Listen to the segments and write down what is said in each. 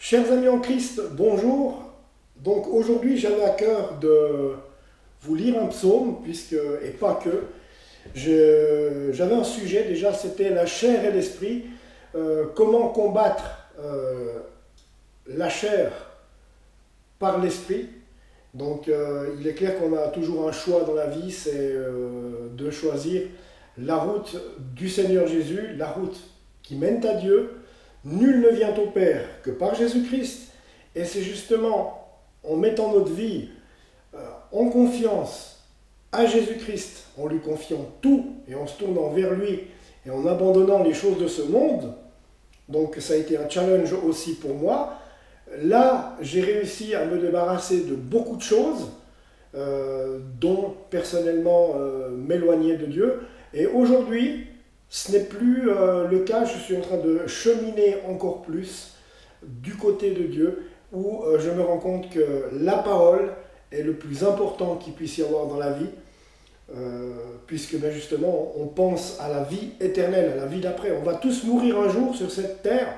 Chers amis en Christ, bonjour. Donc aujourd'hui j'avais à cœur de vous lire un psaume, et pas que. J'avais un sujet déjà, c'était la chair et l'esprit. Comment combattre la chair par l'esprit. Donc il est clair qu'on a toujours un choix dans la vie, c'est de choisir la route du Seigneur Jésus, la route qui mène à Dieu. Nul ne vient au Père que par Jésus-Christ. Et c'est justement en mettant notre vie en confiance à Jésus-Christ, en lui confiant tout et en se tournant vers lui et en abandonnant les choses de ce monde. Donc ça a été un challenge aussi pour moi. Là, j'ai réussi à me débarrasser de beaucoup de choses, dont personnellement m'éloigner de Dieu. Et aujourd'hui, ce n'est plus le cas, je suis en train de cheminer encore plus du côté de Dieu, où je me rends compte que la parole est le plus important qu'il puisse y avoir dans la vie, puisque ben justement on pense à la vie éternelle, à la vie d'après. On va tous mourir un jour sur cette terre,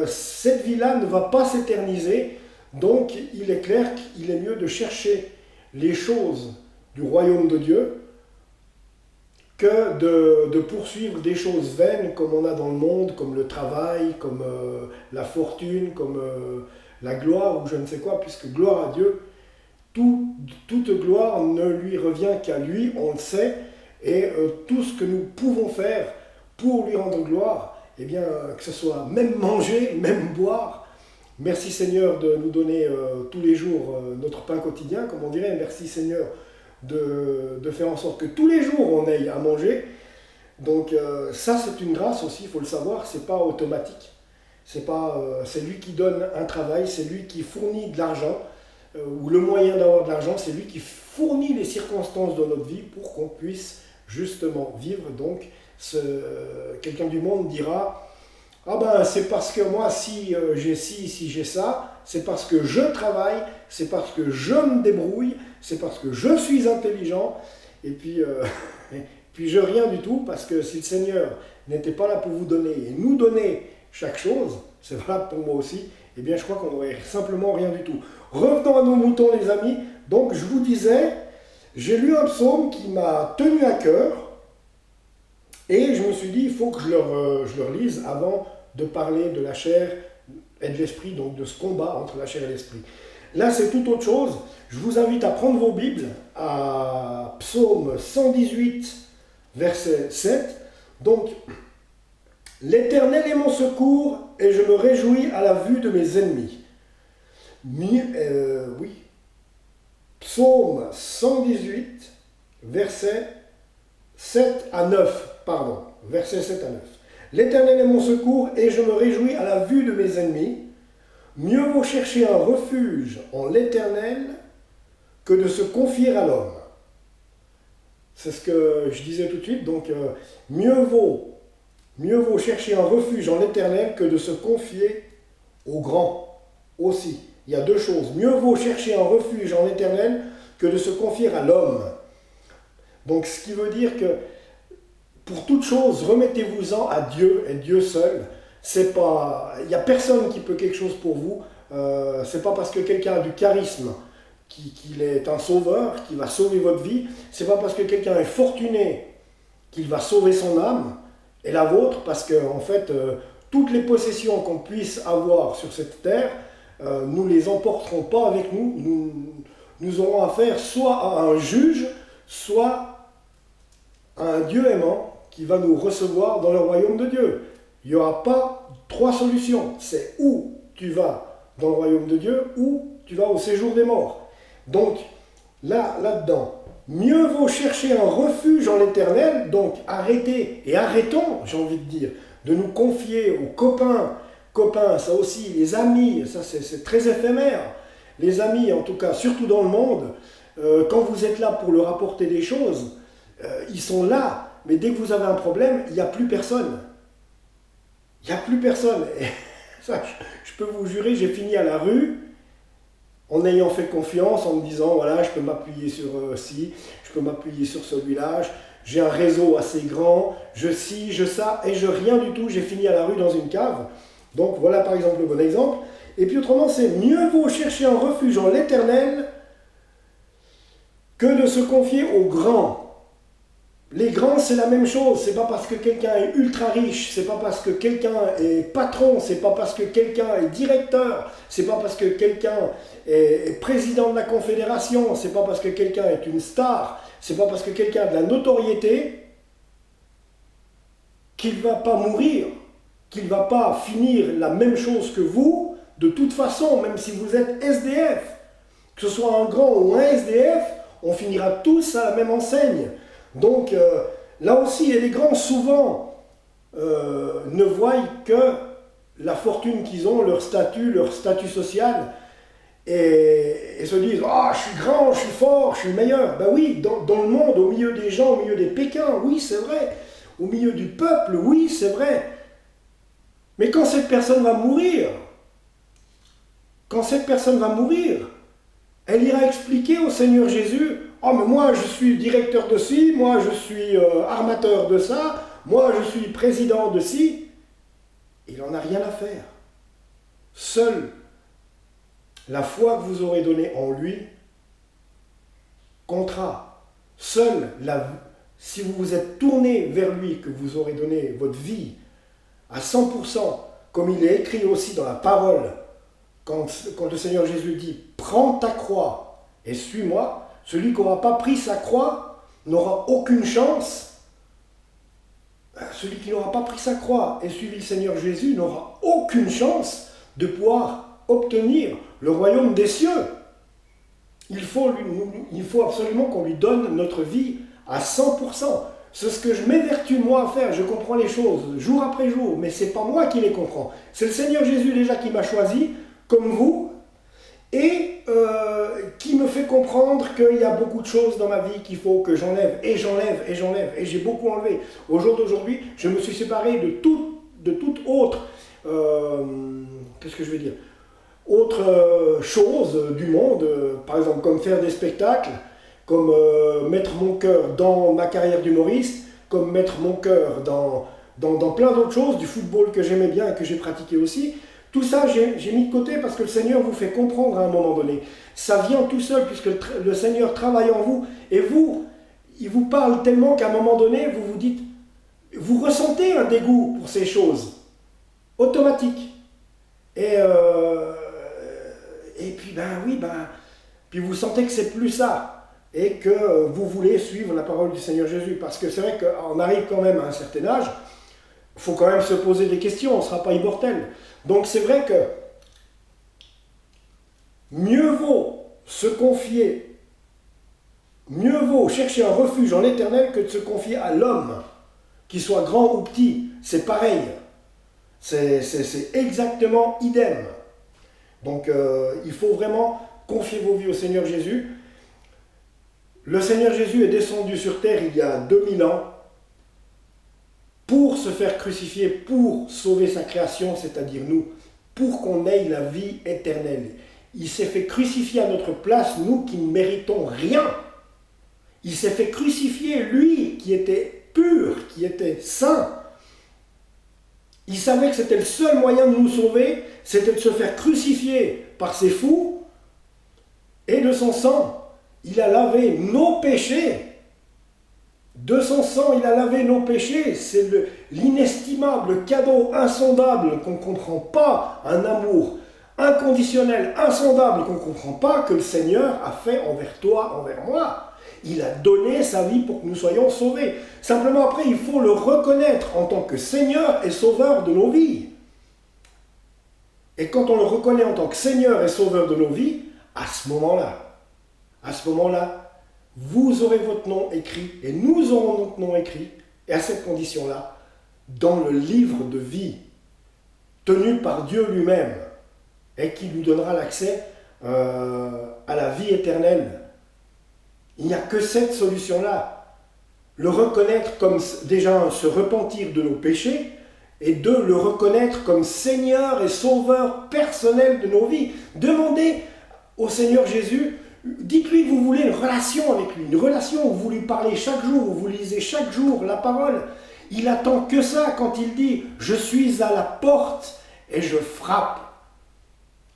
cette vie-là ne va pas s'éterniser, donc il est clair qu'il est mieux de chercher les choses du royaume de Dieu, que de poursuivre des choses vaines comme on a dans le monde, comme le travail, comme la fortune, comme la gloire ou je ne sais quoi, puisque gloire à Dieu, toute gloire ne lui revient qu'à lui, on le sait, et tout ce que nous pouvons faire pour lui rendre gloire, eh bien, que ce soit même manger, même boire. Merci Seigneur de nous donner tous les jours notre pain quotidien, comme on dirait, merci Seigneur de faire en sorte que tous les jours on ait à manger. Donc ça c'est une grâce aussi, il faut le savoir, c'est pas automatique. C'est lui qui donne un travail, c'est lui qui fournit de l'argent, ou le moyen d'avoir de l'argent, c'est lui qui fournit les circonstances de notre vie pour qu'on puisse justement vivre. Donc quelqu'un du monde dira: ah ben c'est parce que moi si j'ai ci, si j'ai ça, c'est parce que je travaille, c'est parce que je me débrouille, c'est parce que je suis intelligent, et puis, puis je rien du tout, parce que si le Seigneur n'était pas là pour vous donner et nous donner chaque chose, c'est valable pour moi aussi, eh bien je crois qu'on n'aurait simplement rien du tout. Revenons à nos moutons les amis, donc je vous disais, j'ai lu un psaume qui m'a tenu à cœur, et je me suis dit, il faut que je leur lise avant de parler de la chair et de l'esprit, donc de ce combat entre la chair et l'esprit. Là, c'est tout autre chose. Je vous invite à prendre vos Bibles, à Psaume 118, verset 7. Donc, l'Éternel est mon secours, et je me réjouis à la vue de mes ennemis. Oui. Psaume 118, verset 7 à 9. Pardon, verset 7 à 9. L'Éternel est mon secours, et je me réjouis à la vue de mes ennemis. Mieux vaut chercher un refuge en l'Éternel que de se confier à l'homme. C'est ce que je disais tout de suite. Donc, mieux vaut chercher un refuge en l'Éternel que de se confier au grand aussi. Il y a deux choses. Mieux vaut chercher un refuge en l'Éternel que de se confier à l'homme. Donc, ce qui veut dire que pour toute chose, remettez-vous-en à Dieu et Dieu seul. Il n'y a personne qui peut quelque chose pour vous. C'est pas parce que quelqu'un a du charisme qu'il est un sauveur, qu'il va sauver votre vie. C'est pas parce que quelqu'un est fortuné qu'il va sauver son âme et la vôtre, parce que en fait, toutes les possessions qu'on puisse avoir sur cette terre, nous les emporterons pas avec nous. Nous aurons affaire soit à un juge, soit à un Dieu aimant qui va nous recevoir dans le royaume de Dieu. Il n'y aura pas trois solutions. C'est où tu vas dans le royaume de Dieu, ou tu vas au séjour des morts. Donc, là-dedans, mieux vaut chercher un refuge en l'Éternel, donc arrêtons, j'ai envie de dire, de nous confier aux copains, ça aussi, les amis, ça c'est très éphémère. Les amis, en tout cas, surtout dans le monde, quand vous êtes là pour leur apporter des choses, ils sont là, mais dès que vous avez un problème, il n'y a plus personne. Il n'y a plus personne. Et ça, je peux vous jurer, j'ai fini à la rue en ayant fait confiance, en me disant, voilà, je peux m'appuyer sur ci, je peux m'appuyer sur celui-là, j'ai un réseau assez grand, je ça, et je rien du tout, j'ai fini à la rue dans une cave. Donc voilà par exemple le bon exemple. Et puis autrement, c'est mieux vaut chercher un refuge en l'Éternel que de se confier aux grands. Les grands, c'est la même chose. C'est pas parce que quelqu'un est ultra riche, c'est pas parce que quelqu'un est patron, c'est pas parce que quelqu'un est directeur, c'est pas parce que quelqu'un est président de la confédération, c'est pas parce que quelqu'un est une star, c'est pas parce que quelqu'un a de la notoriété qu'il ne va pas mourir, qu'il ne va pas finir la même chose que vous, de toute façon, même si vous êtes SDF. Que ce soit un grand ou un SDF, on finira tous à la même enseigne. Donc là aussi, et les grands souvent ne voient que la fortune qu'ils ont, leur statut social, et se disent « Ah, je suis grand, je suis fort, je suis le meilleur ». Ben oui, dans le monde, au milieu des gens, au milieu des Pékins, oui, c'est vrai. Au milieu du peuple, oui, c'est vrai. Mais quand cette personne va mourir, elle ira expliquer au Seigneur Jésus « Oh, mais moi, je suis directeur de ci, moi, je suis armateur de ça, moi, je suis président de ci. » Il n'en a rien à faire. Seule la foi que vous aurez donnée en lui comptera. Si vous vous êtes tourné vers lui, que vous aurez donné votre vie à 100%, comme il est écrit aussi dans la parole, quand le Seigneur Jésus dit « Prends ta croix et suis-moi », celui qui n'aura pas pris sa croix n'aura aucune chance. Celui qui n'aura pas pris sa croix et suivi le Seigneur Jésus n'aura aucune chance de pouvoir obtenir le royaume des cieux. Il faut absolument qu'on lui donne notre vie à 100%. C'est ce que je m'évertue moi à faire. Je comprends les choses jour après jour, mais ce n'est pas moi qui les comprends. C'est le Seigneur Jésus déjà qui m'a choisi, comme vous, et qui me fait comprendre qu'il y a beaucoup de choses dans ma vie qu'il faut que j'enlève, et j'ai beaucoup enlevé. Au jour d'aujourd'hui, je me suis séparé de toute autre, qu'est-ce que je vais dire, autre chose du monde, par exemple comme faire des spectacles, comme mettre mon cœur dans ma carrière d'humoriste, comme mettre mon cœur dans plein d'autres choses, du football que j'aimais bien et que j'ai pratiqué aussi. Tout ça, j'ai mis de côté parce que le Seigneur vous fait comprendre à un moment donné. Ça vient tout seul puisque le Seigneur travaille en vous. Et vous, il vous parle tellement qu'à un moment donné, vous vous dites, vous ressentez un dégoût pour ces choses. Automatique. Et puis, puis vous sentez que c'est plus ça. Et que vous voulez suivre la parole du Seigneur Jésus. Parce que c'est vrai qu'on arrive quand même à un certain âge, il faut quand même se poser des questions, on ne sera pas immortel. Donc c'est vrai que mieux vaut se confier, mieux vaut chercher un refuge en l'Éternel que de se confier à l'homme, qu'il soit grand ou petit, c'est pareil. C'est exactement idem. Donc il faut vraiment confier vos vies au Seigneur Jésus. Le Seigneur Jésus est descendu sur terre il y a 2000 ans pour se faire crucifier, pour sauver sa création, c'est-à-dire nous, pour qu'on ait la vie éternelle. Il s'est fait crucifier à notre place, nous qui ne méritons rien. Il s'est fait crucifier, lui qui était pur, qui était saint. Il savait que c'était le seul moyen de nous sauver, c'était de se faire crucifier par ces fous, et de son sang, il a lavé nos péchés. De son sang, il a lavé nos péchés. C'est l'inestimable cadeau insondable qu'on ne comprend pas, un amour inconditionnel, insondable qu'on ne comprend pas, que le Seigneur a fait envers toi, envers moi. Il a donné sa vie pour que nous soyons sauvés. Simplement après, il faut le reconnaître en tant que Seigneur et Sauveur de nos vies. Et quand on le reconnaît en tant que Seigneur et Sauveur de nos vies, à ce moment-là, vous aurez votre nom écrit, et nous aurons notre nom écrit, et à cette condition-là, dans le livre de vie, tenu par Dieu lui-même, et qui nous donnera l'accès à la vie éternelle. Il n'y a que cette solution-là. Le reconnaître comme, déjà, se repentir de nos péchés, et deux, le reconnaître comme Seigneur et Sauveur personnel de nos vies. Demandez au Seigneur Jésus, dites-lui que vous voulez une relation avec lui, une relation où vous lui parlez chaque jour, où vous lisez chaque jour la parole. Il attend que ça quand il dit « Je suis à la porte et je frappe ».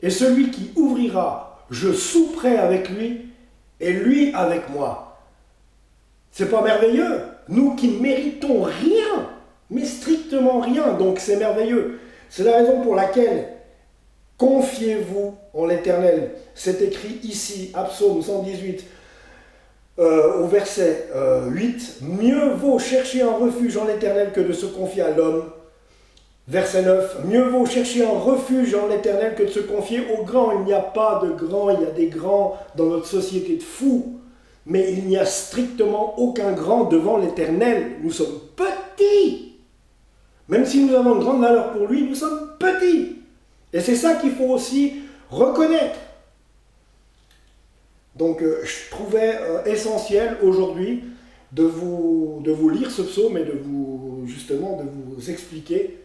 Et celui qui ouvrira, je souperai avec lui et lui avec moi. C'est pas merveilleux? Nous qui ne méritons rien, mais strictement rien, donc c'est merveilleux. C'est la raison pour laquelle confiez-vous en l'Éternel. C'est écrit ici, à Psaume 118, au verset 8. Mieux vaut chercher un refuge en l'Éternel que de se confier à l'homme. Verset 9. Mieux vaut chercher un refuge en l'Éternel que de se confier aux grands. Il n'y a pas de grands, il y a des grands dans notre société de fous. Mais il n'y a strictement aucun grand devant l'Éternel. Nous sommes petits. Même si nous avons une grande valeur pour lui, nous sommes petits. Et c'est ça qu'il faut aussi reconnaître. Donc je trouvais essentiel aujourd'hui de vous lire ce psaume et de vous expliquer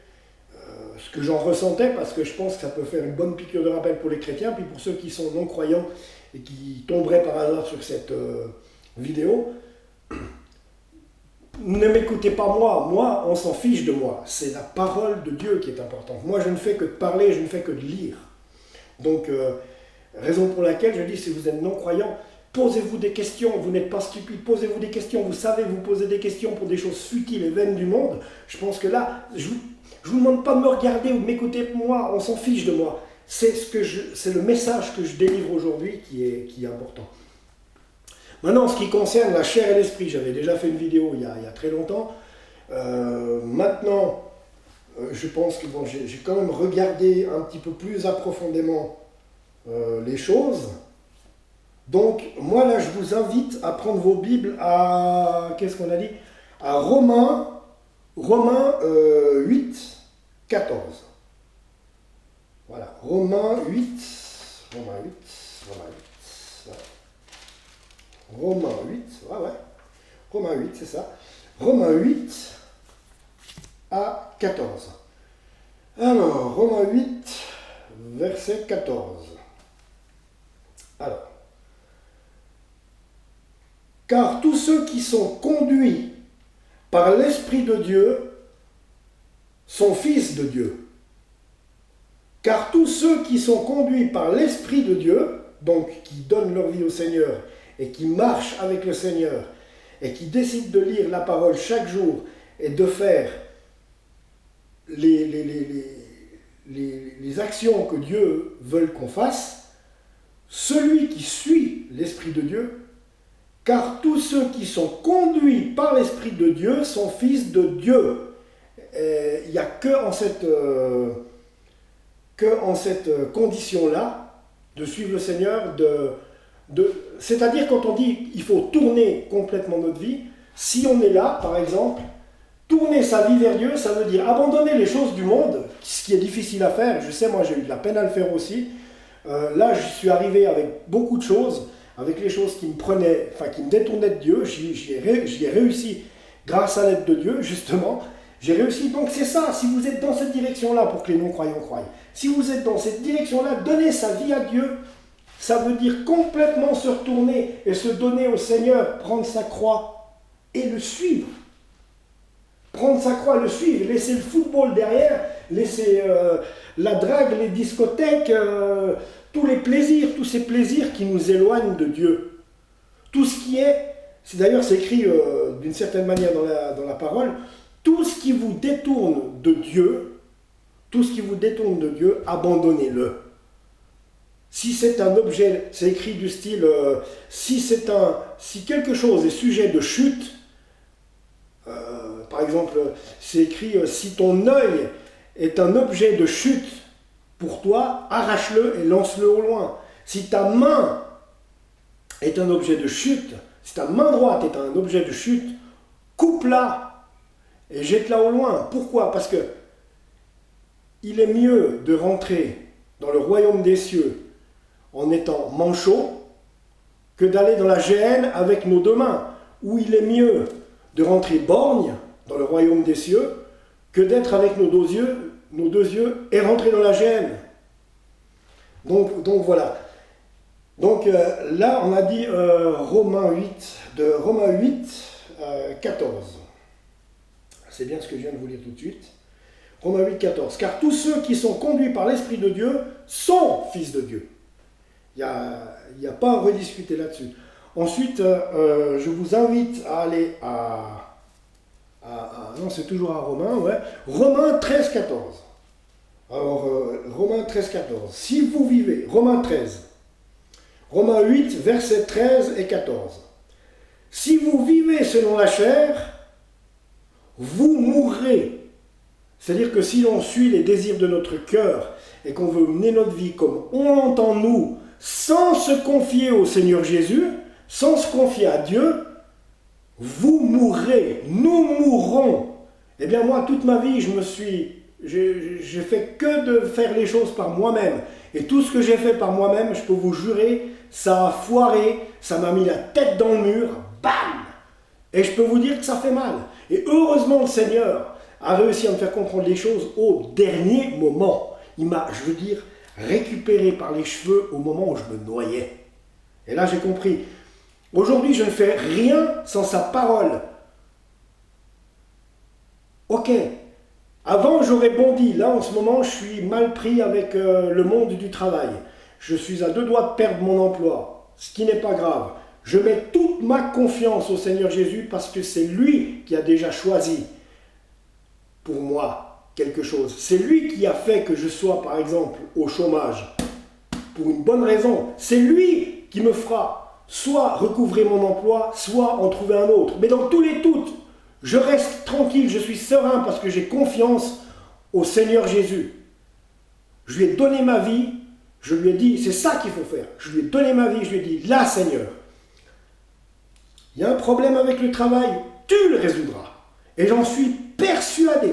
ce que j'en ressentais, parce que je pense que ça peut faire une bonne piqûre de rappel pour les chrétiens, puis pour ceux qui sont non-croyants et qui tomberaient par hasard sur cette vidéo. Ne m'écoutez pas moi, on s'en fiche de moi. C'est la parole de Dieu qui est importante. Moi, je ne fais que de parler, je ne fais que de lire. Donc, raison pour laquelle je dis, si vous êtes non-croyant, posez-vous des questions, vous n'êtes pas stupide, posez-vous des questions, vous savez vous poser des questions pour des choses futiles et vaines du monde. Je pense que là, je ne vous demande pas de me regarder ou de m'écouter moi, on s'en fiche de moi. C'est le message que je délivre aujourd'hui qui est important. Maintenant, en ce qui concerne la chair et l'esprit, j'avais déjà fait une vidéo il y a très longtemps. Maintenant, je pense que bon, j'ai quand même regardé un petit peu plus approfondément les choses. Donc, moi là, je vous invite à prendre vos Bibles à, qu'est-ce qu'on a dit? À Romains 8, 14. Voilà, Romains 8, c'est ça. Romains 8 à 14. Alors, Romains 8, verset 14. Alors, car tous ceux qui sont conduits par l'Esprit de Dieu sont fils de Dieu. Car tous ceux qui sont conduits par l'Esprit de Dieu, donc qui donnent leur vie au Seigneur et qui marchent avec le Seigneur et qui décident de lire la parole chaque jour et de faire les actions que Dieu veut qu'on fasse, celui qui suit l'Esprit de Dieu, car tous ceux qui sont conduits par l'Esprit de Dieu sont fils de Dieu. Il n'y a que en cette condition-là, de suivre le Seigneur, c'est-à-dire quand on dit il faut tourner complètement notre vie, si on est là, par exemple, tourner sa vie vers Dieu, ça veut dire abandonner les choses du monde, ce qui est difficile à faire. Je sais, moi j'ai eu de la peine à le faire aussi. Là, je suis arrivé avec beaucoup de choses, avec les choses qui me détournaient de Dieu. J'y ai réussi grâce à l'aide de Dieu, justement. J'ai réussi, donc c'est ça, si vous êtes dans cette direction-là, pour que les non-croyants croient, si vous êtes dans cette direction-là, donner sa vie à Dieu, ça veut dire complètement se retourner et se donner au Seigneur, prendre sa croix et le suivre. Prendre sa croix et le suivre, laisser le football derrière, laisser la drague, les discothèques, tous les plaisirs, tous ces plaisirs qui nous éloignent de Dieu. Tout ce qui est, d'ailleurs c'est écrit d'une certaine manière dans la parole, tout ce qui vous détourne de Dieu, abandonnez-le. Si c'est un objet, c'est écrit du style, si quelque chose est sujet de chute, par exemple, c'est écrit, si ton œil est un objet de chute pour toi, arrache-le et lance-le au loin. Si ta main est un objet de chute, si ta main droite est un objet de chute, coupe-la et jette-la au loin. Pourquoi? Parce que il est mieux de rentrer dans le royaume des cieux en étant manchot que d'aller dans la géhenne avec nos deux mains, où il est mieux de rentrer borgne dans le royaume des cieux que d'être avec nos deux yeux et rentrer dans la géhenne. Donc voilà. Donc là, on a dit Romains 8, 14. C'est bien ce que je viens de vous lire tout de suite. Romains 8, 14. Car tous ceux qui sont conduits par l'Esprit de Dieu sont fils de Dieu. Il n'y a pas à rediscuter là-dessus. Ensuite, je vous invite à aller non, c'est toujours à Romains, ouais. Romains 13, 14. Alors, Romains 13, 14. Si vous vivez, Romains 13. Romains 8, versets 13 et 14. Si vous vivez selon la chair, vous mourrez. C'est-à-dire que si l'on suit les désirs de notre cœur et qu'on veut mener notre vie comme on l'entend nous, sans se confier au Seigneur Jésus, sans se confier à Dieu, vous mourrez, nous mourrons. Eh bien moi, toute ma vie, j'ai fait que de faire les choses par moi-même. Et tout ce que j'ai fait par moi-même, je peux vous jurer, ça a foiré, ça m'a mis la tête dans le mur, bam! Et je peux vous dire que ça fait mal. Et heureusement, le Seigneur a réussi à me faire comprendre les choses au dernier moment. Il m'a, je veux dire, récupéré par les cheveux au moment où je me noyais. Et là, j'ai compris. Aujourd'hui, je ne fais rien sans sa parole. Ok. Avant, j'aurais bondi. Là, en ce moment, je suis mal pris avec le monde du travail. Je suis à 2 doigts de perdre mon emploi, ce qui n'est pas grave. Je mets toute ma confiance au Seigneur Jésus parce que c'est lui qui a déjà choisi pour moi quelque chose. C'est lui qui a fait que je sois, par exemple, au chômage. Pour une bonne raison. C'est lui qui me fera soit recouvrer mon emploi, soit en trouver un autre. Mais dans tous les doutes, je reste tranquille, je suis serein parce que j'ai confiance au Seigneur Jésus. Je lui ai donné ma vie, je lui ai dit, c'est ça qu'il faut faire. Je lui ai donné ma vie, je lui ai dit, là Seigneur, il y a un problème avec le travail, tu le résoudras. Et j'en suis persuadé,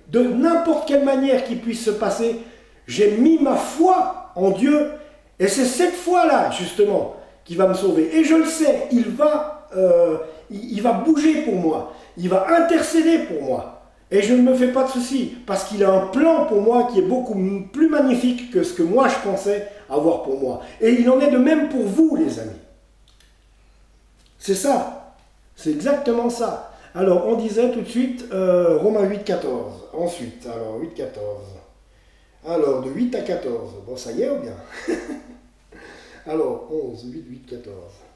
de n'importe quelle manière qui puisse se passer, j'ai mis ma foi en Dieu. Et c'est cette foi-là, justement, qui va me sauver. Et je le sais, il va bouger pour moi. Il va intercéder pour moi. Et je ne me fais pas de soucis, parce qu'il a un plan pour moi qui est beaucoup plus magnifique que ce que moi je pensais avoir pour moi. Et il en est de même pour vous, les amis. C'est ça. C'est exactement ça. Alors, on disait tout de suite Romains 8, 14. Ensuite, alors 8, 14. Alors, de 8 à 14. Bon, ça y est ou bien? Alors, 11, 8, 8, 14.